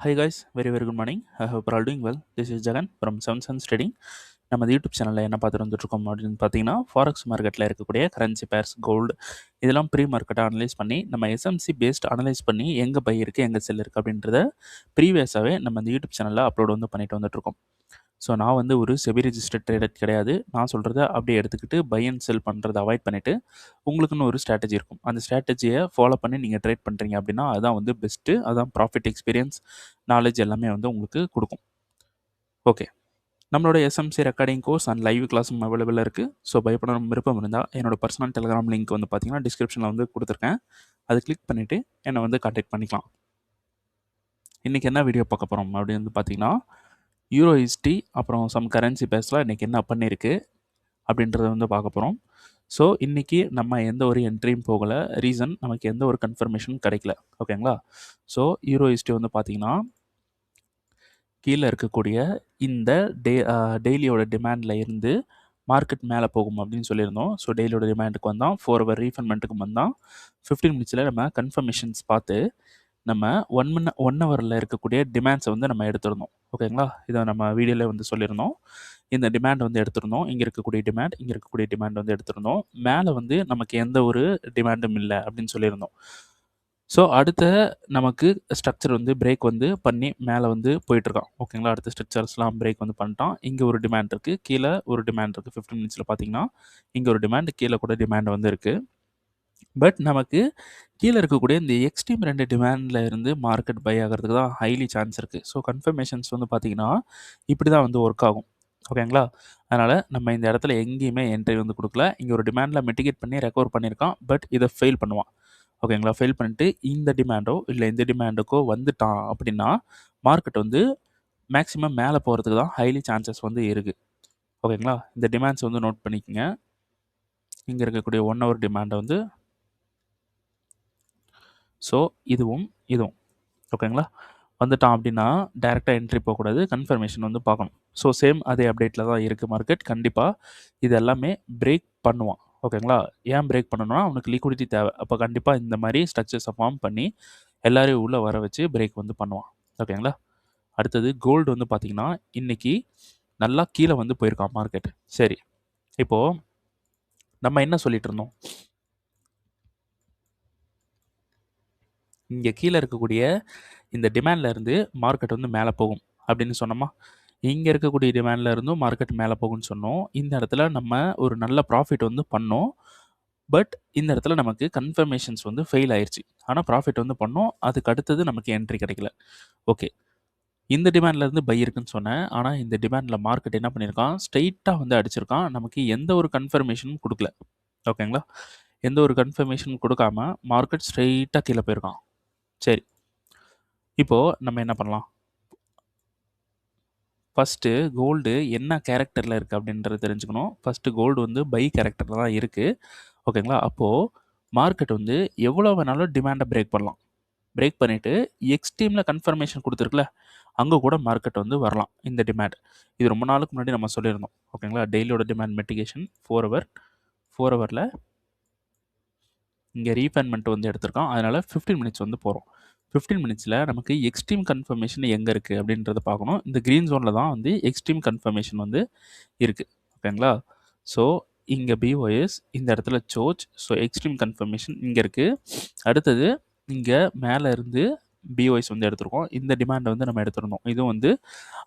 Hi guys, very good morning. I hope you're all doing well. This is Jagan from Seven Suns Trading. நம்ம YouTube சேனலில் என்ன பார்த்துட்டு வந்துட்டுருக்கோம் அப்படின்னு பார்த்தீங்கன்னா ஃபாரெக்ஸ் மார்க்கெட்டில் இருக்கக்கூடிய கரன்சி பேர்ஸ் கோல்டு இதெல்லாம் ப்ரீ மார்க்கெட்டை அனலைஸ் பண்ணி நம்ம எஸ்எம்சி பேஸ்ட் அனலைஸ் பண்ணி எங்கே பை இருக்குது எங்கே செல் இருக்குது அப்படின்றத ப்ரீவியஸாகவே நம்ம இந்த யூடியூப் சேனலில் அப்லோட் வந்து பண்ணிட்டு வந்துட்டுருக்கோம். ஸோ நான் வந்து ஒரு செபி ரிஜிஸ்டர்ட் ட்ரேடர் கிடையாது. நான் சொல்கிறத அப்படியே எடுத்துக்கிட்டு பை அண்ட் செல் பண்ணுறதை அவாய்ட் பண்ணிவிட்டு உங்களுக்குன்னு ஒரு ஸ்ட்ராட்டஜி இருக்கும். அந்த ஸ்ட்ராட்டஜியை ஃபாலோ பண்ணி நீங்கள் ட்ரேட் பண்ணுறீங்க அப்படின்னா அதுதான் வந்து பெஸ்ட்டு. அதுதான் ப்ராஃபிட் எக்ஸ்பீரியன்ஸ் நாலேஜ் எல்லாமே வந்து உங்களுக்கு கொடுக்கும். ஓகே, நம்மளோட SMC recording course and live கிளாஸும் அவைலபிளாக இருக்குது. ஸோ பயப்படணும் விருப்பம் இருந்தால் என்னோட பர்சனல் டெலிகிராம் லிங்க் வந்து பார்த்தீங்கன்னா டிஸ்கிரிப்ஷனில் வந்து கொடுத்துருக்கேன். அதை கிளிக் பண்ணிவிட்டு என்னை வந்து கான்டாக்ட் பண்ணிக்கலாம். இன்றைக்கி என்ன வீடியோ பார்க்க போகிறோம் அப்படின்னு வந்து பார்த்தீங்கன்னா யூரோஇஸ்டி அப்புறம் சம் கரன்சி பேஸில் இன்றைக்கி என்ன பண்ணியிருக்கு அப்படின்றத வந்து பார்க்க போகிறோம். ஸோ இன்றைக்கி நம்ம எந்த ஒரு என்ட்ரியும் போகலை. ரீசன் நமக்கு எந்த ஒரு கன்ஃபர்மேஷனும் கிடைக்கல. ஓகேங்களா? ஸோ யூரோஇஸ்டி வந்து பார்த்திங்கன்னா கீழே இருக்கக்கூடிய இந்த டெய்லியோட டிமாண்டில் இருந்து மார்க்கெட் மேலே போகும் அப்படின்னு சொல்லியிருந்தோம். ஸோ டெய்லியோட டிமாண்டுக்கு வந்தால் 4 ஹவர் ரீஃபண்ட்மெண்ட்டுக்கு வந்தால் 15 மினிட்ஸில் நம்ம கன்ஃபர்மேஷன்ஸ் பார்த்து நம்ம 1 ஹவரில் இருக்கக்கூடிய டிமாண்ட்ஸை வந்து நம்ம எடுத்துருந்தோம். ஓகேங்களா? இதை நம்ம வீடியோவில் வந்து சொல்லியிருந்தோம். இந்த டிமாண்ட் வந்து எடுத்திருந்தோம். இங்கே இருக்கக்கூடிய டிமாண்ட் இங்கே இருக்கக்கூடிய டிமாண்ட் வந்து எடுத்திருந்தோம். மேலே வந்து நமக்கு எந்த ஒரு டிமாண்டும் இல்லை அப்படின்னு சொல்லியிருந்தோம். ஸோ அடுத்த நமக்கு ஸ்ட்ரக்சர் வந்து பிரேக் வந்து பண்ணி மேலே வந்து போயிட்டுருக்கான். ஓகேங்களா? அடுத்த ஸ்ட்ரக்சர்ஸ்லாம் பிரேக் வந்து பண்ணிட்டான். இங்கே ஒரு டிமாண்ட் இருக்குது, கீழே ஒரு டிமாண்ட் இருக்குது. 15 மினிட்ஸில் பார்த்தீங்கன்னா இங்கே ஒரு டிமாண்ட், கீழே கூட டிமாண்ட் வந்து இருக்குது. பட் நமக்கு கீழே இருக்கக்கூடிய இந்த எக்ஸ்ட்ரீம் 2 டிமாண்டில் இருந்து மார்க்கெட் பை ஆகிறதுக்கு தான் ஹைலி சான்ஸ் இருக்குது. ஸோ கன்ஃபர்மேஷன்ஸ் வந்து பார்த்திங்கன்னா இப்படி தான் வந்து ஒர்க் ஆகும். ஓகேங்களா? அதனால் நம்ம இந்த இடத்துல எங்கேயுமே என்ட்ரி வந்து கொடுக்கல. இங்கே ஒரு டிமாண்டில் மிட்டிகேட் பண்ணி ரெக்கவர் பண்ணியிருக்கான். பட் இதை ஃபெயில் பண்ணுவான். ஓகேங்களா? ஃபெயில் பண்ணிட்டு இந்த டிமாண்டோ இல்லை இந்த டிமாண்டுக்கோ வந்துட்டான் அப்படின்னா மார்க்கெட் வந்து மேக்ஸிமம் மேலே போகிறதுக்கு தான் ஹைலி சான்சஸ் வந்து இருக்குது. ஓகேங்களா? இந்த டிமாண்ட்ஸ் வந்து நோட் பண்ணிக்கோங்க. இங்கே இருக்கக்கூடிய 1 ஹவர் டிமாண்டை வந்து ஸோ இதுவும் ஓகேங்களா? வந்துட்டான் அப்படின்னா டைரெக்டாக என்ட்ரி போகக்கூடாது. கன்ஃபர்மேஷன் வந்து பார்க்கணும். ஸோ சேம் அதே அப்டேட்டில் தான் இருக்குது மார்க்கெட். கண்டிப்பாக இது எல்லாமே பிரேக் பண்ணுவான். ஓகேங்களா? ஏன் பிரேக் பண்ணணும்னா அவனுக்கு லிக்விடிட்டி தேவை. அப்போ கண்டிப்பாக இந்த மாதிரி ஸ்ட்ரக்சர்ஸை ஃபார்ம் பண்ணி எல்லாரையும் உள்ளே வர வச்சு பிரேக் வந்து பண்ணுவான். ஓகேங்களா? அடுத்தது கோல்டு வந்து பார்த்திங்கன்னா இன்றைக்கி நல்லா கீழே வந்து போயிருக்கான் மார்க்கெட். சரி, இப்போது நம்ம என்ன சொல்லிட்டு இருந்தோம்? இங்கே கீழே இருக்கக்கூடிய இந்த டிமாண்டில் இருந்து மார்க்கெட் வந்து மேலே போகும் அப்படின்னு சொன்னோமா? இங்கே இருக்கக்கூடிய டிமாண்டில் இருந்தும் மார்க்கெட் மேலே போகும்னு சொன்னோம். இந்த இடத்துல நம்ம ஒரு நல்ல ப்ராஃபிட் வந்து பண்ணோம். பட் இந்த இடத்துல நமக்கு கன்ஃபர்மேஷன்ஸ் வந்து ஃபெயில் ஆயிடுச்சு. ஆனால் ப்ராஃபிட் வந்து பண்ணோம். அதுக்கு அடுத்தது நமக்கு என்ட்ரி கிடைக்கல. ஓகே, இந்த டிமாண்டில் இருந்து பை இருக்குன்னு சொன்னேன். ஆனால் இந்த டிமாண்டில் மார்க்கெட் என்ன பண்ணியிருக்கான்? ஸ்ட்ரெயிட்டாக வந்து அடிச்சிருக்கான். நமக்கு எந்த ஒரு கன்ஃபர்மேஷனும் கொடுக்கல. ஓகேங்களா? எந்த ஒரு கன்ஃபர்மேஷனும் கொடுக்காம மார்க்கெட் ஸ்ட்ரெயிட்டாக கீழே போயிருக்கான். சரி, இப்போது நம்ம என்ன பண்ணலாம்? ஃபஸ்ட்டு கோல்டு என்ன கேரக்டரில் இருக்குது அப்படின்றத தெரிஞ்சுக்கணும். ஃபஸ்ட்டு கோல்டு வந்து பை கேரக்டரில் தான் இருக்குது. ஓகேங்களா? அப்போது மார்க்கெட் வந்து எவ்வளோ வேணாலும் டிமாண்டை பிரேக் பண்ணலாம். பிரேக் பண்ணிவிட்டு எக்ஸ்ட்ரீமில் கன்ஃபர்மேஷன் கொடுத்துருக்குல, அங்கே கூட மார்க்கெட் வந்து வரலாம் இந்த டிமாண்ட். இது ரொம்ப நாளுக்கு முன்னாடி நம்ம சொல்லியிருந்தோம். ஓகேங்களா? டெய்லியோட டிமாண்ட் மெட்டிகேஷன் 4 ஹவரில் இங்கே ரீஃபைன்மெண்ட் வந்து எடுத்திருக்கோம். அதனால் 15 மினிட்ஸ் வந்து போகிறோம். 15 மினிட்ஸில் நமக்கு எக்ஸ்ட்ரீம் கன்ஃபர்மேஷன் எங்கே இருக்குது அப்படின்றத பார்க்கணும். இந்த க்ரீன் ஜோனில் தான் வந்து எக்ஸ்ட்ரீம் கன்ஃபர்மேஷன் வந்து இருக்குது. ஓகேங்களா? ஸோ இங்கே பிஓஎஸ், இந்த இடத்துல சோச். ஸோ எக்ஸ்ட்ரீம் கன்ஃபர்மேஷன் இங்கே இருக்குது. அடுத்தது இங்கே மேலே இருந்து பிஓஎஸ் வந்து எடுத்திருக்கோம். இந்த டிமாண்டை வந்து நம்ம எடுத்திருந்தோம். இதுவும் வந்து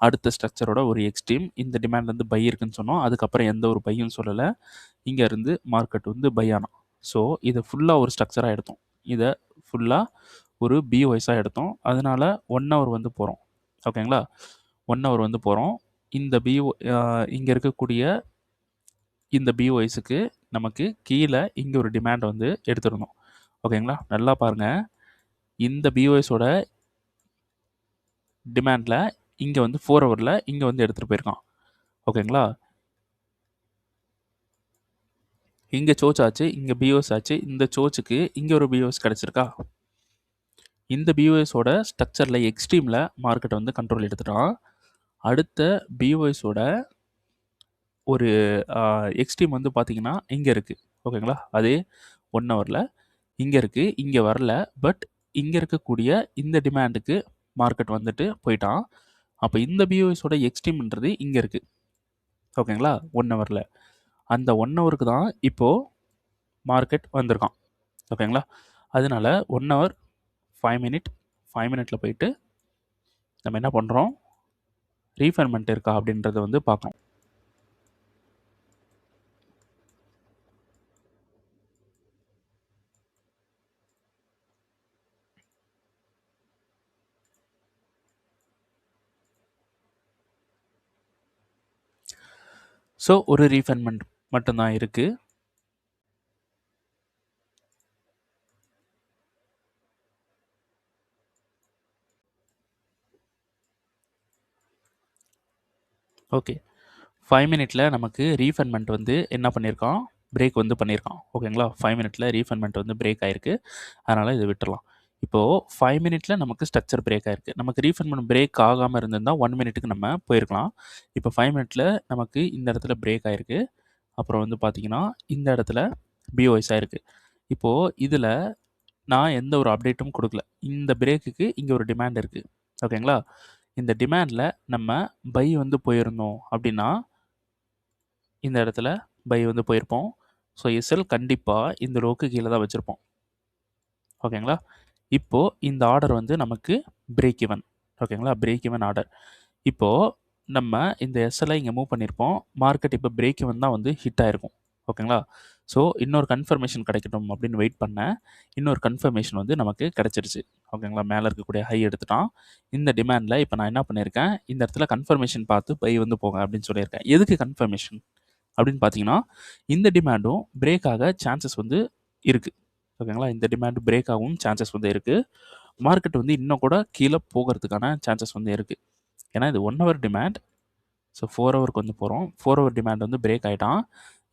அடுத்த ஸ்ட்ரக்சரோட ஒரு எக்ஸ்ட்ரீம். இந்த டிமாண்ட் வந்து பை இருக்குன்னு சொன்னோம். அதுக்கப்புறம் எந்த ஒரு பையும் சொல்லலை. இங்கே இருந்து மார்க்கெட் வந்து பை ஆனோம். ஸோ இதை ஃபுல்லாக ஒரு ஸ்ட்ரக்சராக எடுத்தோம். இதை ஃபுல்லாக ஒரு பிஓஎஸாக எடுத்தோம். அதனால் 1 ஹவர் வந்து போகிறோம். ஓகேங்களா? 1 ஹவர் வந்து போகிறோம். இந்த இங்கே இருக்கக்கூடிய இந்த பிஓஎஸுக்கு நமக்கு கீழே இங்கே ஒரு டிமாண்ட் வந்து எடுத்துருந்தோம். ஓகேங்களா? நல்லா பாருங்கள். இந்த பிஓஎஸோட டிமாண்டில் இங்கே வந்து 4 ஹவரில் இங்கே வந்து எடுத்துகிட்டு போயிருக்கான். ஓகேங்களா? இங்கே சோச் ஆச்சு, இங்கே பிஓஎஸ் ஆச்சு. இந்த சோச்சுக்கு இங்கே ஒரு பிஓஎஸ் கிடச்சிருக்கா? இந்த பிஓஎஸோட ஸ்ட்ரக்சரில் எக்ஸ்ட்ரீமில் மார்க்கெட்டை வந்து கண்ட்ரோல் எடுத்துட்டான். அடுத்த பிஓஎஸோட ஒரு எக்ஸ்ட்ரீம் வந்து பார்த்திங்கன்னா இங்கே இருக்குது. ஓகேங்களா? அதே 1 ஹவரில் இங்கே இருக்குது, இங்கே வரல. பட் இங்கே இருக்கக்கூடிய இந்த டிமாண்டுக்கு மார்க்கெட் வந்துட்டு போயிட்டான். அப்போ இந்த பிஓஎஸோட எக்ஸ்ட்ரீம்ன்றது இங்கே இருக்குது. ஓகேங்களா? 1 ஹவரில் அந்த 1 ஹவருக்கு தான் இப்போது மார்க்கெட் வந்திருக்கான். ஓகேங்களா? அதனால 1 ஹவர் 5 மினிட் 5 மினிட்ல போயிட்டு நம்ம என்ன பண்ணுறோம், ரீஃபைன்மெண்ட் இருக்கா அப்படின்றத வந்து பார்க்குறோம். ஸோ ஒரு ரீஃபைன்மெண்ட் மட்டும்தான் இருக்குது. ஓகே, 5 மினிட்ல நமக்கு ரீஃபைன்மெண்ட் வந்து என்ன பண்ணியிருக்கான், பிரேக் வந்து பண்ணியிருக்கான். ஓகேங்களா? 5 மினிட்ல ரீஃபைன்மெண்ட் வந்து பிரேக் ஆயிருக்கு. அதனால் இதை விட்டுறலாம். இப்போது 5 மினிட்ல நமக்கு ஸ்ட்ரக்சர் பிரேக் ஆயிருக்கு. நமக்கு ரீஃபைன்மெண்ட் பிரேக் ஆகாமல் இருந்திருந்தால் 1 மினிட்டுக்கு நம்ம போயிருக்கலாம். இப்போ 5 மினிட்ல நமக்கு இந்த இடத்துல பிரேக் ஆயிருக்கு. அப்புறம் வந்து பார்த்தீங்கன்னா இந்த இடத்துல பிஓஎஸ் ஆயிருக்கு. இப்போது இதில் நான் எந்த ஒரு அப்டேட்டும் கொடுக்கல. இந்த பிரேக்குக்கு இங்கே ஒரு டிமாண்ட் இருக்குது. ஓகேங்களா? இந்த டிமாண்டில் நம்ம பை வந்து போயிருந்தோம் அப்படின்னா இந்த இடத்துல பை வந்து போயிருப்போம். ஸோ எஸ்எல் கண்டிப்பாக இந்த லோக்கு கீழே தான் வச்சுருப்போம். ஓகேங்களா? இப்போது இந்த ஆர்டர் வந்து நமக்கு பிரேக் ஈவன். ஓகேங்களா? Break even order. இப்போது நம்ம இந்த எஸ்எல்ஐ இங்கே மூவ் பண்ணியிருப்போம். மார்க்கெட் இப்போ பிரேக் ஈவன் தான் வந்து ஹிட் ஆயிருக்கும். ஓகேங்களா? ஸோ இன்னொரு கன்ஃபர்மேஷன் கிடைக்கட்டும் அப்படின்னு வெயிட் பண்ணேன். இன்னொரு கன்ஃபர்மேஷன் வந்து நமக்கு கிடச்சிருச்சு. ஓகேங்களா? மேலே இருக்கக்கூடிய ஹை எடுத்துட்டான். இந்த டிமாண்டில் இப்போ நான் என்ன பண்ணியிருக்கேன், இந்த இடத்துல கன்ஃபர்மேஷன் பார்த்து பை வந்து போங்க அப்படின்னு சொல்லியிருக்கேன். எதுக்கு கன்ஃபர்மேஷன் அப்படின்னு பார்த்தீங்கன்னா, இந்த டிமாண்டும் பிரேக் ஆக சான்சஸ் வந்து இருக்குது. ஓகேங்களா? இந்த டிமாண்ட் பிரேக் ஆகவும் சான்சஸ் வந்து இருக்குது. மார்க்கெட் வந்து இன்னும் கூட கீழே போகிறதுக்கான சான்சஸ் வந்து இருக்குது. ஏன்னா இது 1 ஹவர் டிமாண்ட். ஸோ 4 ஹவருக்கு வந்து போகிறோம். 4 ஹவர் டிமாண்ட் வந்து பிரேக் ஆகிட்டான்.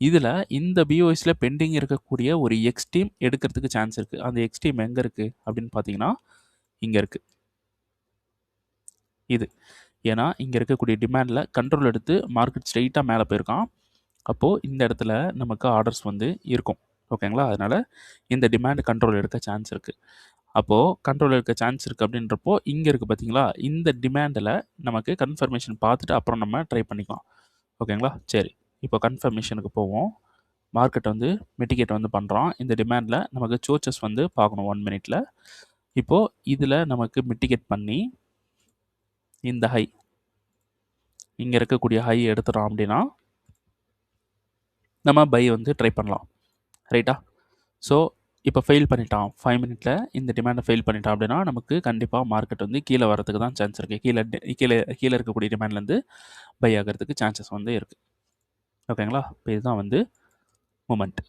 இதில் இந்த பிஓஎஸில் பெண்டிங் இருக்கக்கூடிய ஒரு எக்ஸ்ட்ரீம் எடுக்கிறதுக்கு சான்ஸ் இருக்குது. அந்த எக்ஸ்ட்ரீம் எங்கே இருக்குது அப்படின்னு பார்த்தீங்கன்னா இங்கே இருக்குது. இது ஏன்னா இங்கே இருக்கக்கூடிய டிமாண்டில் கண்ட்ரோல் எடுத்து மார்க்கெட் ஸ்ட்ரெயிட்டாக மேலே போயிருக்கான். அப்போது இந்த இடத்துல நமக்கு ஆர்டர்ஸ் வந்து இருக்கும். ஓகேங்களா? அதனால் இந்த டிமாண்ட் கண்ட்ரோல் எடுக்க சான்ஸ் இருக்குது. அப்போது கண்ட்ரோல் எடுக்க சான்ஸ் இருக்குது அப்படின்றப்போ இங்கே இருக்குது பார்த்தீங்களா? இந்த டிமாண்டில் நமக்கு கன்ஃபர்மேஷன் பார்த்துட்டு அப்புறம் நம்ம ட்ரை பண்ணிக்கலாம். ஓகேங்களா? சரி, இப்போ கன்ஃபர்மேஷனுக்கு போவோம். மார்க்கெட் வந்து மிட்டிகேட் வந்து பண்ணுறோம். இந்த டிமாண்டில் நமக்கு சோச்சஸ் வந்து பார்க்கணும் 1 மினிட்ல. இப்போது இதில் நமக்கு மிட்டிகேட் பண்ணி இந்த ஹை இங்கே இருக்கக்கூடிய ஹை எடுத்துகிறோம் அப்படின்னா நம்ம பை வந்து ட்ரை பண்ணலாம். ரைட்டா? ஸோ இப்போ ஃபெயில் பண்ணிட்டான். 5 மினிட்ல இந்த டிமாண்டை ஃபெயில் பண்ணிட்டான் அப்படின்னா நமக்கு கண்டிப்பாக மார்க்கெட் வந்து கீழே வரதுக்கு தான் சான்ஸ் இருக்குது. கீழே கீழே இருக்கக்கூடிய டிமாண்ட்லேருந்து பை ஆகிறதுக்கு சான்சஸ் வந்து இருக்குது. ஓகேங்களா? இப்போ இதுதான் வந்து மூமெண்ட்.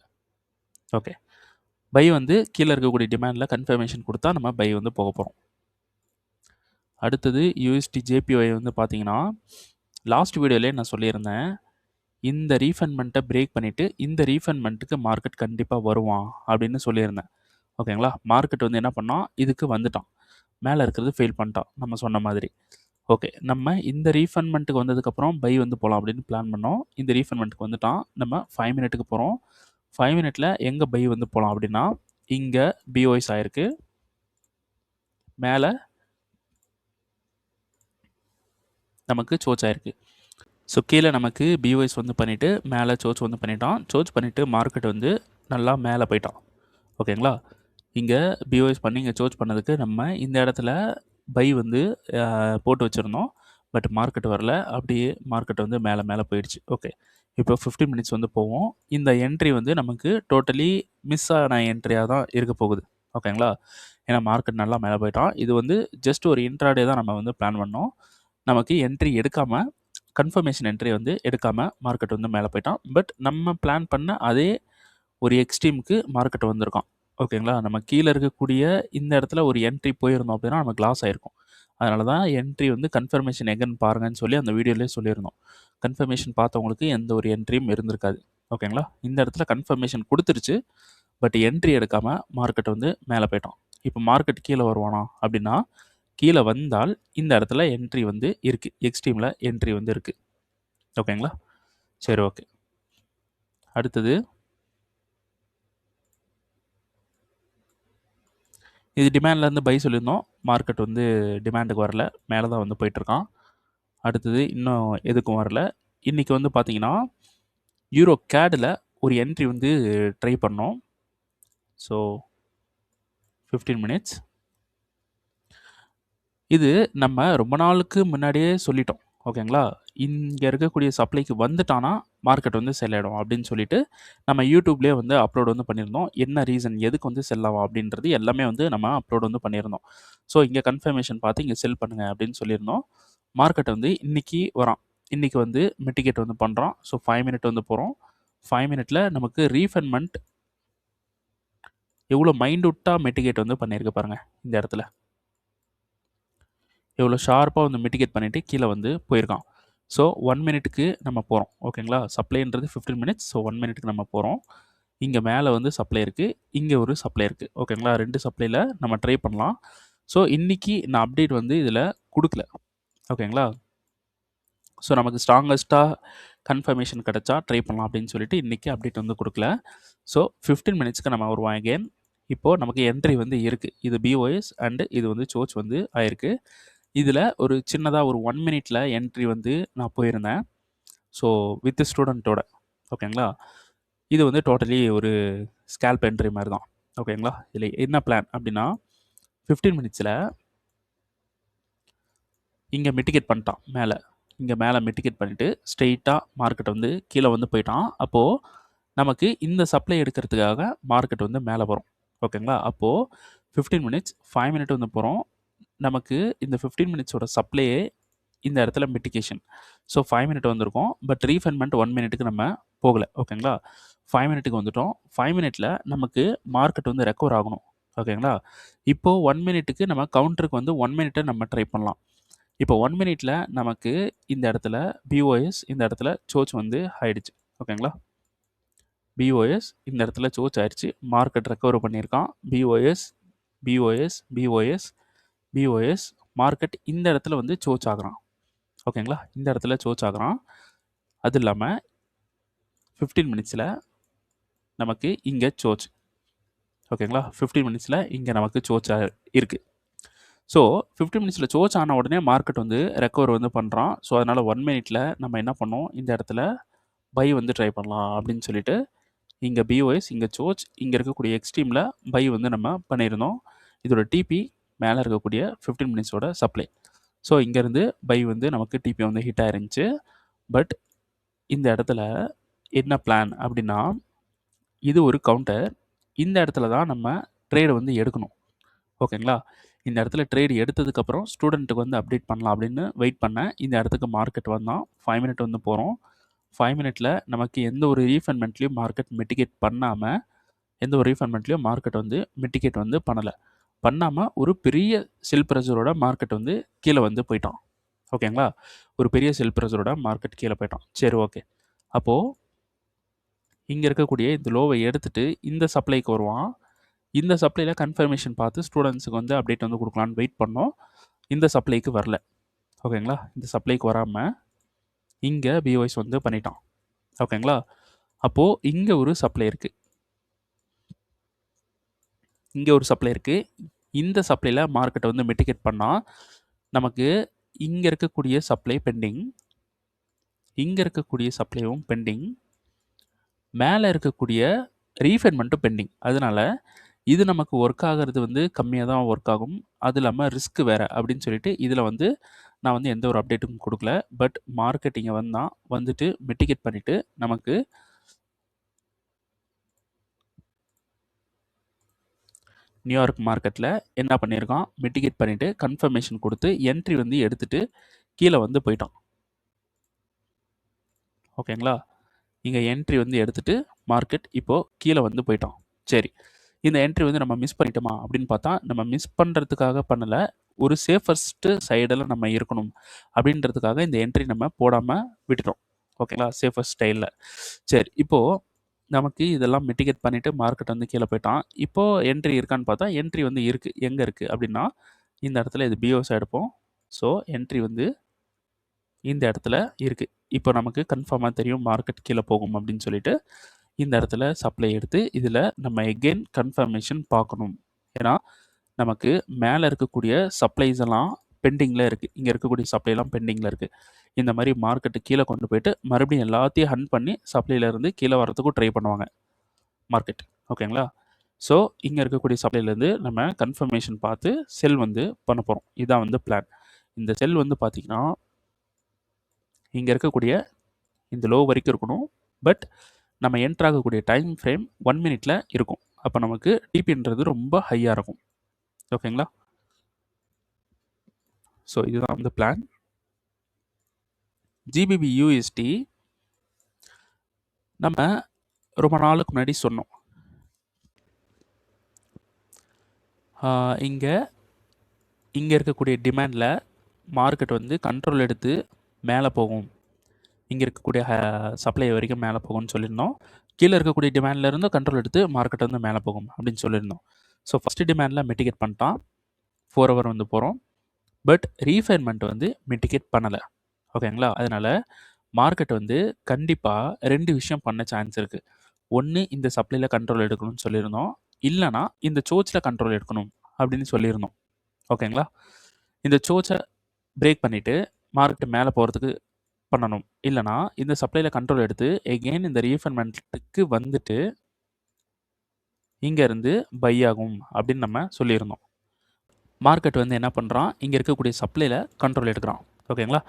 ஓகே, பை வந்து கீழே இருக்கக்கூடிய டிமாண்டில் கன்ஃபர்மேஷன் கொடுத்தா நம்ம பை வந்து போக போகிறோம். அடுத்தது யூஎஸ்டி ஜேபிஒய் வந்து பார்த்தீங்கன்னா லாஸ்ட் வீடியோலேயே நான் சொல்லியிருந்தேன், இந்த ரீஃபண்ட்மெண்ட்டை பிரேக் பண்ணிவிட்டு இந்த ரீஃபண்ட்மெண்ட்டுக்கு மார்க்கெட் கண்டிப்பாக வருவான் அப்படின்னு சொல்லியிருந்தேன். ஓகேங்களா? மார்க்கெட் வந்து என்ன பண்ணான், இதுக்கு வந்துட்டான். மேலே இருக்கிறது ஃபெயில் பண்ணிட்டான் நம்ம சொன்ன மாதிரி. ஓகே, நம்ம இந்த ரீஃபண்ட்மெண்ட்டுக்கு வந்ததுக்கப்புறம் பை வந்து போகலாம் அப்படின்னு பிளான் பண்ணோம். இந்த ரீஃபண்ட்மெண்ட்டுக்கு வந்துட்டான். நம்ம 5 மினிட்டுக்கு போகிறோம். 5 மினிட்ல எங்கே பை வந்து போகலாம் அப்படின்னா இங்கே பிஓஎஸ் ஆயிருக்கு. மேலே நமக்கு சோச் ஆயிருக்கு. ஸோ கீழே நமக்கு பிஓஎஸ் வந்து பண்ணிவிட்டு மேலே சோச் வந்து பண்ணிட்டான். சோச் பண்ணிவிட்டு மார்க்கெட் வந்து நல்லா மேலே போயிட்டான். ஓகேங்களா? இங்கே பிஓஎஸ் பண்ணி இங்கே சோச் பண்ணதுக்கு நம்ம இந்த இடத்துல பை வந்து போட்டு வச்சுருந்தோம். பட் மார்க்கெட் வரல. அப்படியே மார்க்கெட் வந்து மேலே மேலே போயிடுச்சு. ஓகே, இப்போ 15 மினிட்ஸ் வந்து போவோம். இந்த என்ட்ரி வந்து நமக்கு டோட்டலி மிஸ் ஆன என்ட்ரியாக தான் இருக்க போகுது. ஓகேங்களா? ஏன்னா மார்க்கெட் நல்லா மேலே போயிட்டான். இது வந்து ஜஸ்ட் ஒரு இன்ட்ராடே தான் நம்ம வந்து பிளான் பண்ணோம். நமக்கு என்ட்ரி எடுக்காமல் கன்ஃபர்மேஷன் என்ட்ரி வந்து எடுக்காமல் மார்க்கெட் வந்து மேலே போயிட்டான். பட் நம்ம பிளான் பண்ண அதே ஒரு எக்ஸ்ட்ரீமுக்கு மார்க்கெட் வந்திருக்கான். ஓகேங்களா? நம்ம கீழே இருக்கக்கூடிய இந்த இடத்துல ஒரு என்ட்ரி போயிருந்தோம் அப்படின்னா நமக்கு லாஸ் ஆயிருக்கும். அதனால தான் என்ட்ரி வந்து கன்ஃபர்மேஷன் எங்கன்னு பாருங்கன்னு சொல்லி அந்த வீடியோலேயே சொல்லியிருந்தோம். கன்ஃபர்மேஷன் பார்த்தவங்களுக்கு எந்த ஒரு என்ட்ரியும் இருந்திருக்காது. ஓகேங்களா? இந்த இடத்துல கன்ஃபர்மேஷன் கொடுத்துருச்சு. பட் என்ட்ரி எடுக்காமல் மார்க்கெட் வந்து மேலே போயிட்டான். இப்போ மார்க்கெட் கீழே வருவானா அப்படின்னா கீழே வந்தால் இந்த இடத்துல என்ட்ரி வந்து இருக்குது. எக்ஸ்ட்ரீமில் என்ட்ரி வந்து இருக்குது. ஓகேங்களா? சரி, ஓகே. அடுத்தது இது டிமாண்ட்லேருந்து பை சொல்லியிருந்தோம். மார்க்கெட் வந்து டிமாண்டுக்கு வரல. மேலே தான் வந்து போயிட்டுருக்கான். அடுத்தது இன்னும் எதுக்கும் வரல. இன்றைக்கி வந்து பார்த்தீங்கன்னா, யூரோ கேடில் ஒரு என்ட்ரி வந்து ட்ரை பண்ணோம். So 15 minutes. இது நம்ம ரொம்ப நாளுக்கு முன்னாடியே சொல்லிட்டோம். ஓகேங்களா? இங்க இருக்கக்கூடிய சப்ளைக்கு வந்துட்டானா, மார்க்கெட் வந்து செல் ஆயிடும் அப்படின்னு சொல்லிட்டு, நம்ம YouTubeலயே வந்து அப்லோட் வந்து பண்ணியிருந்தோம். என்ன ரீசன்? எதுக்கு வந்து செல் ஆகும்? அப்படின்றது எல்லாமே வந்து நம்ம அப்லோட் வந்து பண்ணியிருந்தோம். ஸோ, இங்க கன்ஃபர்மேஷன் பார்த்து இங்க செல் பண்ணுங்க அப்படின்னு சொல்லியிருந்தோம். மார்க்கெட் வந்து இன்னைக்கு வரான். இன்னைக்கு வந்து மிட்டிகேட் வந்து பண்றான். ஸோ, 5 மினிட் வந்து போறோம். 5 மினிட்ல நமக்கு ரீஃபண்ட்மென்ட் எவ்வளோ மைன்யூட்டா மிட்டிகேட் வந்து பண்ணியிருக்கு பாருங்க, இந்த இடத்துல. எவ்வளோ ஷார்ப்பா வந்து மிட்டிகேட் பண்ணிட்டு கீழ வந்து போயிருக்கான். ஸோ 1 மினிட்டுக்கு நம்ம போறோம். ஓகேங்களா? சப்ளைன்றது 15 மினிட்ஸ். ஸோ 1 மினிட்டுக்கு நம்ம போறோம். இங்க மேல வந்து சப்ளை இருக்கு. இங்க ஒரு சப்ளை இருக்கு. ஓகேங்களா? 2 சப்ளைல நம்ம ட்ரை பண்ணலாம். ஸோ இன்னைக்கு நான் அப்டேட் வந்து இதில குடுக்கல. ஓகேங்களா? ஸோ நமக்கு ஸ்ட்ராங்கஸ்ட்டா கன்ஃபர்மேஷன் கிடைச்சா ட்ரை பண்ணலாம் அப்படின்னு சொல்லிட்டு இன்னைக்கு அப்டேட் வந்து குடுக்கல. ஸோ 15 மினிட்ஸ்க்கு நம்ம வருவோம் அகைன். இப்போ நமக்கு என்ட்ரி வந்து இருக்கு. இது BOS அண்ட் இது வந்து சோச் வந்து ஆயிருக்கு. இதில ஒரு சின்னதா ஒரு 1 மினிட்ல என்ட்ரி வந்து நான் போயிருந்தேன். ஸோ வித் ஸ்டூடண்ட்டோட. ஓகேங்களா? இது வந்து டோட்டலி ஒரு ஸ்கேல்ப் என்ட்ரி மாரி தான். ஓகேங்களா? இதில என்ன பிளான் அப்டின்னா, 15 மினிட்ஸ்ல இங்க மிட்டிகேட் பண்ணிட்டான் மேல. இங்க மேல மிட்டிகேட் பண்ணிட்டு, ஸ்ட்ரெயிட்டா மார்க்கெட் வந்து கீழ வந்து போயிட்டான். அப்போ நமக்கு இந்த சப்ளை எடுக்கிறதுக்காக மார்க்கெட் வந்து மேல வரும். ஓகேங்களா? அப்போ 15 மினிட்ஸ், 5 மினிட் வந்து போறோம். நமக்கு இந்த 15 மினிட்ஸோட சப்ளையே இந்த இடத்துல மிட்டிகேஷன். ஸோ 5 மினிட் வந்திருக்கோம். பட் ரீஃபண்ட்மென்ட் 1 மினிட்டுக்கு நம்ம போகல. ஓகேங்களா? 5 மினிட்டுக்கு வந்துட்டோம். 5 மினிட்ல நமக்கு மார்க்கெட் வந்து ரெக்கவர் ஆகணும். ஓகேங்களா? இப்போ 1 மினிட்டுக்கு நம்ம கவுண்டருக்கு வந்து 1 மினிட்ட நம்ம ட்ரை பண்ணலாம். இப்போ 1 மினிட்ல நமக்கு இந்த இடத்துல BOS இந்த இடத்துல சோச் வந்து ஆயிடுச்சு. ஓகேங்களா? BOS இந்த இடத்துல சோச் ஆயிடுச்சு. மார்க்கெட் ரெக்கவர் பண்ணியிருக்கான். BOS, BOS, BOS, BOS market இந்த இடத்துல வந்து சோச் ஆகுறான். ஓகேங்களா? இந்த இடத்துல சோச் ஆகுறான். அது இல்லாம 15 மினிட்ஸ்ல நமக்கு இங்க சோச். ஓகேங்களா? 15 மினிட்ஸ்ல இங்க நமக்கு சோச் இருக்கு. ஸோ 15 மினிட்ஸ்ல சோச் ஆன உடனே மார்க்கெட் வந்து ரெக்கவர் வந்து பண்றான். ஸோ அதனால 1 மினிட்ல நம்ம என்ன பண்ணோம், இந்த இடத்துல பை வந்து ட்ரை பண்ணலாம் அப்படின்னு சொல்லிட்டு, இங்க BOS, இங்க சோச், இங்க இருக்கக்கூடிய எக்ஸ்ட்ரீம்ல பை வந்து நம்ம பண்ணியிருந்தோம். இதோட டிபி மேல இருக்கக்கூடிய 15 மினிட்ஸோட சப்ளை. ஸோ இங்கேருந்து பை வந்து நமக்கு டிபி வந்து ஹிட் ஆயிருந்துச்சு. பட் இந்த இடத்துல என்ன பிளான் அப்படின்னா, இது ஒரு கவுண்டர். இந்த இடத்துல தான் நம்ம ட்ரேட் வந்து எடுக்கணும். ஓகேங்களா? இந்த இடத்துல ட்ரேட் எடுத்ததுக்கப்புறம் ஸ்டூடண்ட்டுக்கு வந்து அப்டேட் பண்ணலாம் அப்படின்னு வெயிட் பண்ணேன். இந்த இடத்துக்கு மார்க்கெட் வந்தான். 5 மினிட் வந்து போறோம். 5 மினிட்ல நமக்கு எந்த ஒரு ரீஃபண்ட்மென்ட்லயும் மார்க்கெட் மிட்டிகேட் பண்ணாம, எந்த ஒரு ரீஃபண்ட்மென்ட்லயும் மார்க்கெட் வந்து மிட்டிகேட் வந்து பண்ணல. பண்ணாம ஒரு பெரிய செல் பிரஷரோட மார்க்கெட் வந்து கீழ வந்து போயிட்டான். ஓகேங்களா? ஒரு பெரிய செல் பிரஷரோட மார்க்கெட் கீழ போயிட்டான். சரி ஓகே. அப்போ இங்க இருக்கக்கூடிய இந்த லோவ எடுத்துட்டு இந்த சப்ளைக்கு வருவான். இந்த சப்ளைல கன்ஃபர்மேஷன் பார்த்து ஸ்டூடண்ட்ஸுக்கு வந்து அப்டேட் வந்து குடுக்கலான்னு வெயிட் பண்ணோம். இந்த சப்ளைக்கு வரல. ஓகேங்களா? இந்த சப்ளைக்கு வராம இங்க BOS வந்து பண்ணிட்டான். ஓகேங்களா? அப்போ இங்க ஒரு சப்ளை இருக்கு. இங்க ஒரு சப்ளை இருக்கு. இந்த சப்ளைல மார்க்கெட்ட வந்து மிட்டிகேட் பண்ணா, நமக்கு இங்க இருக்கக்கூடிய சப்ளை பெண்டிங். இங்க இருக்கக்கூடிய சப்ளையும் பெண்டிங். மேல இருக்கக்கூடிய ரீஃபைன்மென்ட்டும் பெண்டிங். அதனால இது நமக்கு ஒர்க் ஆகுறது வந்து கம்மியா தான் ஒர்க் ஆகும். அது இல்லாம ரிஸ்க் வேற அப்படின்னு சொல்லிட்டு, இதில வந்து நான் வந்து எந்த ஒரு அப்டேட்டும் குடுக்கல. பட் மார்க்கெட் இங்க வந்தான். வந்துட்டு மிட்டிகேட் பண்ணிட்டு நமக்கு நியூயார்க் மார்க்கெட்ல என்ன பண்ணியிருக்கான், மிட்டிகேட் பண்ணிட்டு கன்ஃபர்மேஷன் குடுத்து என்ட்ரி வந்து எடுத்துட்டு கீழ வந்து போயிட்டான். ஓகேங்களா? இங்க என்ட்ரி வந்து எடுத்துட்டு மார்க்கெட் இப்போ கீழ வந்து போயிட்டான். சரி. இந்த என்ட்ரி வந்து நம்ம மிஸ் பண்ணிட்டோமா அப்படின்னு பார்த்தா, நம்ம மிஸ் பண்றதுக்காக பண்ணல. ஒரு சேஃபஸ்ட் சைடுல நம்ம இருக்கணும் அப்படின்றதுக்காக இந்த என்ட்ரி நம்ம போடாம விட்டுட்டோம். ஓகேங்களா? சேஃபஸ்ட் ஸ்டைல்ல. சரி. இப்போ நமக்கு இதெல்லாம் மிட்டிகேட் பண்ணிட்டு மார்க்கெட் வந்து கீழ போயிட்டான். இப்போ என்ட்ரி இருக்கான்னு பார்த்தா, என்ட்ரி வந்து இருக்கு. எங்க இருக்கு அப்படின்னா, இந்த இடத்துல இது BOS எடுப்போம். ஸோ என்ட்ரி வந்து இந்த இடத்துல இருக்கு. இப்போ நமக்கு கன்ஃபார்மா தெரியும் மார்க்கெட் கீழ போகும் அப்படின்னு சொல்லிட்டு, இந்த இடத்துல சப்ளை எடுத்து, இதில நம்ம எகைன் கன்ஃபர்மேஷன் பார்க்கணும். ஏன்னா, நமக்கு மேலே இருக்கக்கூடிய சப்ளைஸ் எல்லாம் பெண்டிங்கில் இருக்குது. இங்கே இருக்கக்கூடிய சப்ளைலாம் பெண்டிங்கில் இருக்குது. இந்த மாதிரி மார்க்கெட்டு கீழே கொண்டு போயிட்டு மறுபடியும் எல்லாத்தையும் ஹன் பண்ணி சப்ளைலேருந்து கீழே வரதுக்கும் ட்ரை பண்ணுவாங்க மார்க்கெட். ஓகேங்களா? ஸோ இங்கே இருக்கக்கூடிய சப்ளைலேருந்து நம்ம கன்ஃபர்மேஷன் பார்த்து செல் வந்து பண்ண போகிறோம். இதான் வந்து பிளான். இந்த செல் வந்து பார்த்திங்கன்னா இங்கே இருக்கக்கூடிய இந்த லோ வரைக்கும் இருக்கணும். பட் நம்ம என்ட்ரு ஆகக்கூடிய டைம் ஃப்ரேம் 1 மினிட்ல இருக்கும். அப்போ நமக்கு டிபின்றது ரொம்ப ஹையாக இருக்கும். ஓகேங்களா? ஸோ இதுதான் வந்து பிளான். ஜிபிபி யூஎஸ்டி நம்ம ரொம்ப நாளுக்கு முன்னாடி சொன்னோம். இங்கே இருக்கக்கூடிய டிமாண்டில் மார்க்கெட் வந்து கண்ட்ரோல் எடுத்து மேலே போகும். இங்கே இருக்கக்கூடிய சப்ளை வரைக்கும் மேலே போகும்னு சொல்லியிருந்தோம். கீழே இருக்கக்கூடிய டிமாண்ட்லேருந்து கண்ட்ரோல் எடுத்து மார்க்கெட் வந்து மேலே போகும் அப்படின்னு சொல்லியிருந்தோம். ஸோ ஃபஸ்ட்டு டிமாண்டில் மிட்டிகேட் பண்ணிட்டான். 4 ஹவர் வந்து போகிறோம். பட் ரீஃபைன்மெண்ட் வந்து மிட்டிகேட் பண்ணலை. ஓகேங்களா? அதனால் மார்க்கெட் வந்து கண்டிப்பாக 2 விஷயம் பண்ண சான்ஸ் இருக்குது. ஒன்று இந்த சப்ளையில் கண்ட்ரோல் எடுக்கணும்னு சொல்லியிருந்தோம். இல்லைனா இந்த சோச்சில் கண்ட்ரோல் எடுக்கணும் அப்படின்னு சொல்லியிருந்தோம். ஓகேங்களா? இந்த சோச்சை பிரேக் பண்ணிவிட்டு மார்க்கெட் மேலே போகிறதுக்கு பண்ணணும். இல்லைனா இந்த சப்ளையில் கண்ட்ரோல் எடுத்து எகெயின் இந்த ரீஃபைன்மெண்ட்டுக்கு வந்துட்டு இங்கேருந்து பை ஆகும் அப்படின்னு நம்ம சொல்லியிருந்தோம். மார்க்கெட் வந்து என்ன பண்ணுறான், இங்கே இருக்கக்கூடிய சப்ளையில் கண்ட்ரோல் எடுக்கிறான். ஓகேங்களா?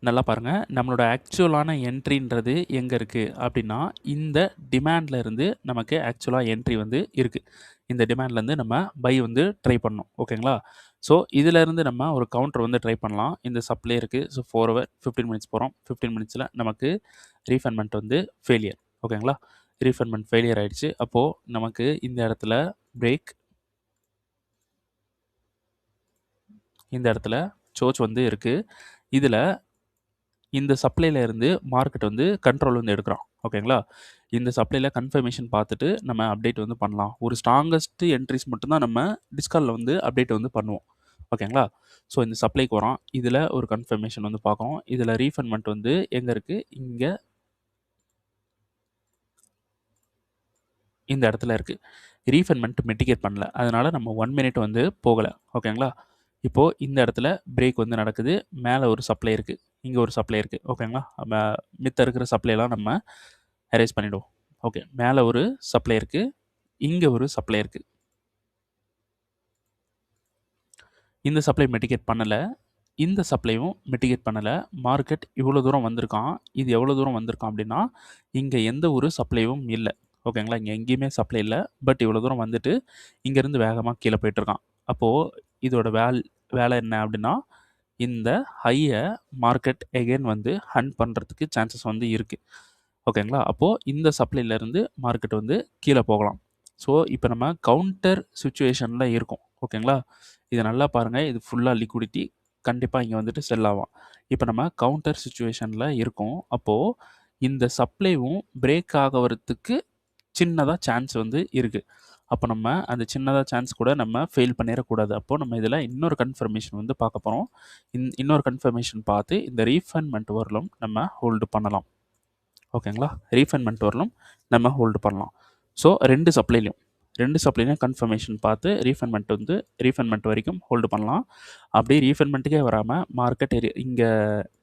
நல்லா பாருங்கள், நம்மளோட ஆக்சுவலான என்ட்ரின்றது எங்கே இருக்குது அப்படின்னா இந்த டிமாண்டில் இருந்து நமக்கு ஆக்சுவலாக என்ட்ரி வந்து இருக்குது. இந்த டிமாண்ட்லேருந்து நம்ம பை வந்து ட்ரை பண்ணணும். ஓகேங்களா? ஸோ இதிலேருந்து நம்ம ஒரு கவுண்டர் வந்து ட்ரை பண்ணலாம். இந்த சப்ளை இருக்குது. ஸோ 4 ஹவர் 15 மினிட்ஸ் போகிறோம். 15 மினிட்ஸில் நமக்கு ரீஃபைன்மெண்ட் வந்து ஃபெயிலியர். ஓகேங்களா? ரீஃபைன்மெண்ட் ஃபெயிலியர் ஆகிடுச்சு. அப்போது நமக்கு இந்த இடத்துல பிரேக், இந்த இடத்துல சோச் வந்து இருக்குது. இதில் இந்த சப்ளையில் இருந்து மார்க்கெட் வந்து கண்ட்ரோல் வந்து எடுக்கிறான். ஓகேங்களா? இந்த சப்ளையில் கன்ஃபர்மேஷன் பார்த்துட்டு நம்ம அப்டேட் வந்து பண்ணலாம். ஒரு ஸ்ட்ராங்கஸ்ட் என்ட்ரிஸ் மட்டும்தான் நம்ம டிஸ்காலில் வந்து அப்டேட் வந்து பண்ணுவோம். ஓகேங்களா? ஸோ இந்த சப்ளைக்கு வரோம். இதில் ஒரு கன்ஃபர்மேஷன் வந்து பார்க்குறோம். இதில் ரீஃபைன்மெண்ட் வந்து எங்கே இருக்குது, இங்கே இந்த இடத்துல இருக்குது. ரீஃபைன்மெண்ட் மிட்டிகேட் பண்ணல. அதனால் நம்ம 1 மினிட் வந்து போகலை. ஓகேங்களா? இப்போது இந்த இடத்துல பிரேக் வந்து நடக்குது. மேலே ஒரு சப்ளை இருக்குது, இங்கே ஒரு சப்ளை இருக்குது. ஓகேங்களா? மித்த இருக்கிற சப்ளைலாம் நம்ம எரேஸ் பண்ணிவிடுவோம். ஓகே, மேலே ஒரு சப்ளை இருக்குது, இங்கே ஒரு சப்ளை இருக்குது. இந்த சப்ளை மிட்டிகேட் பண்ணலை, இந்த சப்ளையும் மிட்டிகேட் பண்ணலை. மார்க்கெட் இவ்வளோ தூரம் வந்திருக்கான். இது எவ்வளோ தூரம் வந்திருக்கான் அப்படின்னா இங்கே எந்த ஒரு சப்ளையும் இல்லை. ஓகேங்களா? இங்கே எங்கேயுமே சப்ளை இல்லை. பட் இவ்வளோ தூரம் வந்துட்டு இங்கேருந்து வேகமாக கீழே போயிட்டுருக்கான். அப்போது இதோட வேலை என்ன அப்படின்னா இந்த ஹையை மார்க்கெட் எகெயின் வந்து ஹண்ட் பண்ணுறதுக்கு சான்சஸ் வந்து இருக்குது. ஓகேங்களா? அப்போது இந்த சப்ளைலேருந்து மார்க்கெட் வந்து கீழே போகலாம். ஸோ இப்போ நம்ம கவுண்டர் சுச்சுவேஷனில் இருக்கோம். ஓகேங்களா? இதை நல்லா பாருங்கள். இது ஃபுல்லாக லிக்விடிட்டி கண்டிப்பாக இங்கே வந்துட்டு செல் ஆகும். இப்போ நம்ம கவுண்டர் சுச்சுவேஷனில் இருக்கோம். அப்போது இந்த சப்ளைவும் பிரேக் ஆகிறதுக்கு சின்னதாக சான்ஸ் வந்து இருக்குது. அப்போ நம்ம அந்த சின்னதாக சான்ஸ் கூட நம்ம ஃபெயில் பண்ணிடக்கூடாது. அப்போது நம்ம இதில் இன்னொரு கன்ஃபர்மேஷன் வந்து பார்க்க போகிறோம். இன்னொரு கன்ஃபர்மேஷன் பார்த்து இந்த ரீஃபைன்மெண்ட் வரலும் நம்ம ஹோல்டு பண்ணலாம். ஓகேங்களா? ரீஃபைன்மெண்ட் வரலும் நம்ம ஹோல்டு பண்ணலாம். ஸோ 2 சப்ளைலையும் கன்ஃபர்மேஷன் பார்த்து ரீஃபைன்மெண்ட் வரைக்கும் ஹோல்டு பண்ணலாம். அப்படியே ரீஃபைன்மெண்ட்டுக்கே வராமல் மார்க்கெட் இங்கே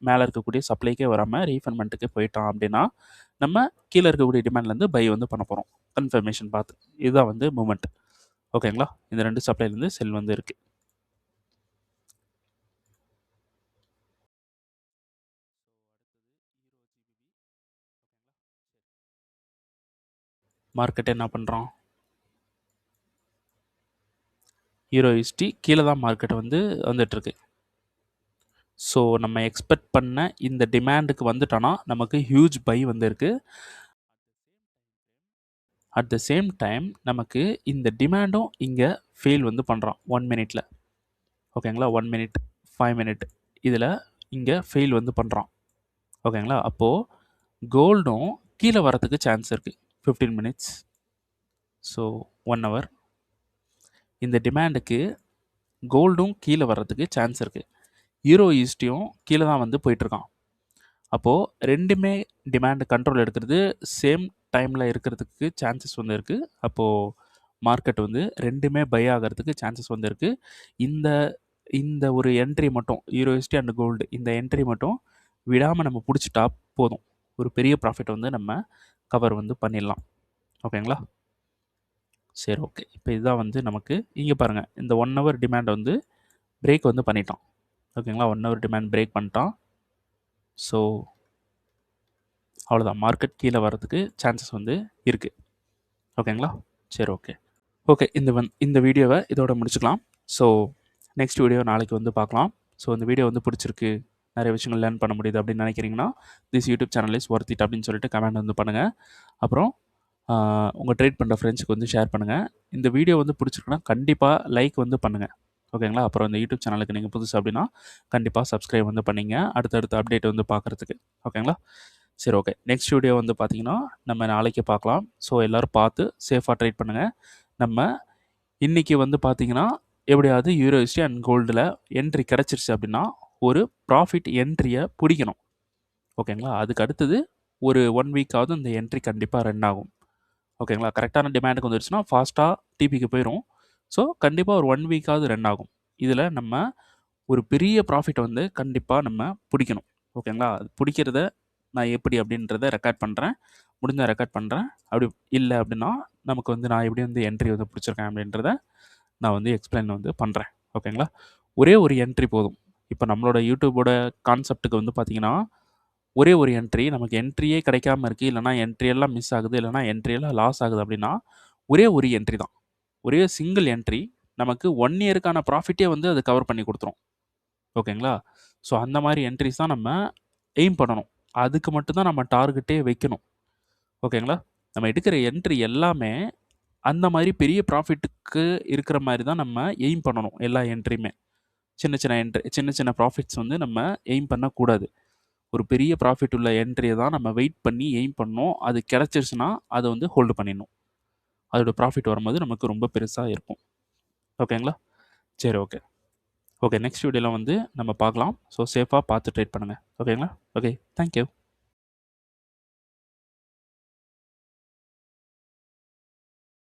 மேலே இருக்கக்கூடிய சப்ளைக்கே வராமல் ரீஃபைன்மெண்ட்டுக்கே போயிட்டான் அப்படின்னா நம்ம கீழே இருக்கக்கூடிய டிமாண்ட்லேருந்து பை வந்து பண்ண போகிறோம் கன்ஃபர்மேஷன் பார்த்து. இதுதான் வந்து மூமெண்ட். ஓகேங்களா? இந்த 2 சப்ளைலேருந்து செல் வந்து இருக்குது. மார்க்கெட் என்ன பண்ணுறோம், EURUSD கீழே தான் மார்க்கெட் வந்து வந்துட்டுருக்கு. ஸோ நம்ம எக்ஸ்பெக்ட் பண்ண இந்த டிமாண்டுக்கு வந்துட்டோன்னா நமக்கு ஹியூஜ் பை வந்திருக்கு. அட் த சேம் டைம் நமக்கு இந்த டிமாண்டும் இங்கே ஃபெயில் வந்து பண்ணுறான் 1 மினிட்ல. ஓகேங்களா? 1 மினிட் 5 மினிட் இதில் இங்கே ஃபெயில் வந்து பண்ணுறான். ஓகேங்களா? அப்போது கோல்டும் கீழே வரத்துக்கு சான்ஸ் இருக்குது. 15 மினிட்ஸ், ஸோ 1 ஹவர். இந்த டிமாண்டுக்கு கோல்டும் கீழே வர்றதுக்கு சான்ஸ் இருக்குது. EURUSDயும் கீழே தான் வந்து போயிட்டுருக்கான். அப்போது ரெண்டுமே டிமாண்டு கண்ட்ரோல் எடுக்கிறது சேம் டைமில் இருக்கிறதுக்கு சான்சஸ் வந்து இருக்குது. அப்போது மார்க்கெட் வந்து 2மே பை ஆகறதுக்கு சான்சஸ் வந்து இருக்குது. இந்த இந்த ஒரு என்ட்ரி மட்டும் யூரோஎஸ்டி அண்ட் கோல்டு இந்த என்ட்ரி மட்டும் விடாமல் நம்ம பிடிச்சிட்டா போதும். ஒரு பெரிய ப்ராஃபிட் வந்து நம்ம கவர் வந்து பண்ணிடலாம். ஓகேங்களா? சரி, ஓகே. இப்போ இதுதான் வந்து நமக்கு இங்கே பாருங்கள், இந்த 1 ஹவர் டிமாண்ட் வந்து பிரேக் வந்து பண்ணிட்டான். ஓகேங்களா? 1 ஹவர் டிமாண்ட் பிரேக் பண்ணிட்டான். ஸோ அவ்வளோதான், மார்க்கெட் கீழே வர்றதுக்கு சான்சஸ் வந்து இருக்குது. ஓகேங்களா? சரி, ஓகே. ஓகே, இந்த வீடியோவை இதோட முடிச்சுக்கலாம். ஸோ நெக்ஸ்ட் வீடியோ நாளைக்கு வந்து பார்க்கலாம். ஸோ இந்த வீடியோ வந்து பிடிச்சிருக்கு, நிறைய விஷயங்கள் லேர்ன் பண்ண முடியுது அப்படின்னு நினைக்கிறீங்கன்னா, this YouTube channel is worth it அப்படின்னு சொல்லிட்டு கமெண்ட் வந்து பண்ணுங்கள். அப்புறம் உங்கள் ட்ரேட் பண்ணுற ஃப்ரெண்ட்ஸுக்கு வந்து ஷேர் பண்ணுங்கள். இந்த வீடியோ வந்து பிடிச்சிருக்குன்னா கண்டிப்பாக லைக் வந்து பண்ணுங்கள். ஓகேங்களா? அப்புறம் இந்த யூடியூப் சேனலுக்கு நீங்கள் புதுசு அப்படின்னா கண்டிப்பாக சப்ஸ்கிரைப் வந்து பண்ணிங்க, அடுத்தடுத்த அப்டேட் வந்து பார்க்குறதுக்கு. ஓகேங்களா? சரி, ஓகே. நெக்ஸ்ட் வீடியோ வந்து பார்த்தீங்கன்னா நம்ம நாளைக்கு பார்க்கலாம். ஸோ எல்லோரும் பார்த்து சேஃபாக ட்ரேட் பண்ணுங்கள். நம்ம இன்றைக்கி வந்து பார்த்தீங்கன்னா எப்படியாவது யூரோஎஸ்டி அண்ட் கோல்டில் என்ட்ரி கிடச்சிருச்சு அப்படின்னா ஒரு ப்ராஃபிட் என்ட்ரியை பிடிக்கணும். ஓகேங்களா? அதுக்கு அடுத்தது ஒரு 1 வீக்காவது இந்த என்ட்ரி கண்டிப்பாக ரன் ஆகும். ஓகேங்களா? கரெக்டான டிமாண்டுக்கு வந்துருச்சுன்னா ஃபாஸ்ட்டாக டிபிக்கு போயிடும். ஸோ கண்டிப்பாக ஒரு 1 வீக்காவது ரன் ஆகும். இதில் நம்ம ஒரு பெரிய ப்ராஃபிட் வந்து கண்டிப்பாக நம்ம பிடிக்கணும். ஓகேங்களா? அது பிடிக்கிறத நான் எப்படி அப்படின்றத ரெக்கார்ட் பண்ணுறேன். முடிஞ்சால் ரெக்கார்ட் பண்ணுறேன். அப்படி இல்லை அப்படின்னா நமக்கு வந்து நான் எப்படி வந்து என்ட்ரி வந்து பிடிச்சிருக்கேன் அப்படின்றத நான் வந்து எக்ஸ்பிளைன் வந்து பண்ணுறேன். ஓகேங்களா? ஒரே ஒரு என்ட்ரி போதும். இப்போ நம்மளோட யூடியூபோட கான்செப்ட்டுக்கு வந்து பார்த்திங்கன்னா ஒரே ஒரு என்ட்ரி, நமக்கு என்ட்ரியே கிடைக்காம இருக்குது, இல்லைனா என்ட்ரி எல்லாம் மிஸ் ஆகுது, இல்லைனா என்ட்ரி எல்லாம் லாஸ் ஆகுது அப்படின்னா ஒரே ஒரு என்ட்ரி தான். ஒரே சிங்கிள் என்ட்ரி நமக்கு 1 இயருக்கான ப்ராஃபிட்டே வந்து அது கவர் பண்ணி கொடுத்துரும். ஓகேங்களா? ஸோ அந்த மாதிரி என்ட்ரிஸ் தான் நம்ம எய்ம் பண்ணணும். அதுக்கு மட்டும்தான் நம்ம டார்கெட்டே வைக்கணும். ஓகேங்களா? நம்ம எடுக்கிற என்ட்ரி எல்லாமே அந்த மாதிரி பெரிய ப்ராஃபிட்டுக்கு இருக்கிற மாதிரி தான் நம்ம எய்ம் பண்ணணும். எல்லா என்ட்ரியுமே சின்ன சின்ன என்ட்ரி, சின்ன சின்ன ப்ராஃபிட்ஸ் வந்து நம்ம எய்ம் பண்ணக்கூடாது. ஒரு பெரிய ப்ராஃபிட் உள்ள என்ட்ரியை தான் நம்ம வெயிட் பண்ணி எய்ம் பண்ணணும். அது கிடச்சிருச்சுன்னா அதை வந்து ஹோல்டு பண்ணிடணும். அதோட ப்ராஃபிட் வரும்போது நமக்கு ரொம்ப பெருசாக இருக்கும். ஓகேங்களா? சரி, ஓகே. ஓகே, நெக்ஸ்ட் வீடியோவில் வந்து நம்ம பார்க்கலாம். ஸோ சேஃபாக பார்த்து ட்ரேட் பண்ணுங்கள். ஓகேங்களா? Okay, thank you.